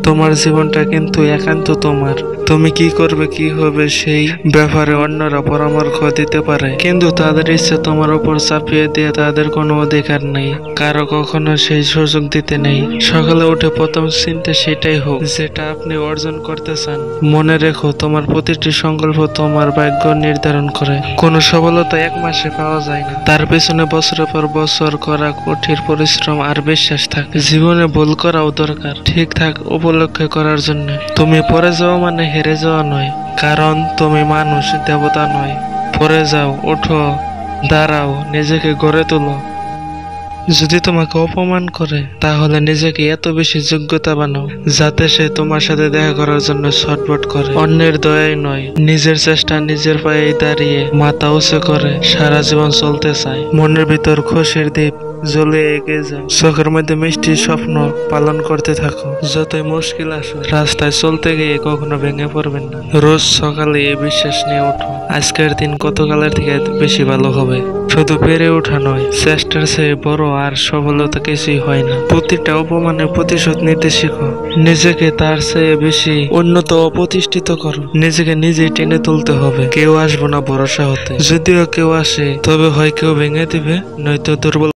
তোমার জীবনটা কিন্তু একান্ত তোমার। তুমি কি করবে কি হবে সেই ব্যাপারে অন্যরা পরামর্শ দিতে পারে, কিন্তু তাদের ইচ্ছে তোমার উপর চাপিয়ে দিয়ে তাদের কোনো অধিকার নেই। কারো কখনো সেই সুযোগ দিতে নেই। সকালে উঠে প্রথম চিন্তা সেটাই হোক যেটা আপনি অর্জন করতে চান। মনে রেখো, তোমার প্রতিটি সংকল্প তোমার ভাগ্য নির্ধারণ করে। কোনো সফলতা এক মাসে পাওয়া যায় না, তার পেছনে বছরের পর বছর করা কঠিন পরিশ্রম আর বিশ্বাস থাকে। জীবনে ভুল করাও দরকার, ঠিকঠাক উপলক্ষে করার জন্য। তুমি পড়ে যাওয়া মানে হেরে যাওয়া নয়, কারণ তুমি মানুষ, দেবতা নয়। পড়ে যাও, ওঠো, দাঁড়াও, নিজেকে গড়ে তোলো। যদি তোমাকে অপমান করে তাহলে নিজেকে এত বেশি যোগ্যতা বানাও যাতে সে তোমার সাথে দেখা করার জন্য ছটফট করে। অন্যের দয়ায় নয়, নিজের চেষ্টা, নিজের পায়ে দাঁড়িয়ে মাথা উঁচু করে সারা জীবন চলতে চায়। মনের ভিতর খুশির দ্বীপ জ্বলে এগিয়ে যাও। চোখের মধ্যে মিষ্টি স্বপ্ন পালন করতে থাকো। যতই মুশকিল আসুক, রাস্তায় চলতে গিয়ে কখনো ভেঙে পড়বেন না। রোজ সকালে এই বিশ্বাস নিয়ে ওঠো, আজকের দিন গতকালের থেকে বেশি ভালো হবে। শুধু পেরে ওঠা নয়, চেষ্টার চেয়ে বড় আর সফলতা কিছুই হয় না। প্রতিটা অপমানের প্রতিশোধ নিতে শিখো। নিজেকে তার চেয়ে বেশি উন্নত ও প্রতিষ্ঠিত করো। নিজেকে নিজেই টেনে তুলতে হবে, কেউ আসবো না ভরসা হতে। যদিও কেউ আসে, তবে হয় কেউ ভেঙে দিবে, নয়তো দুর্বল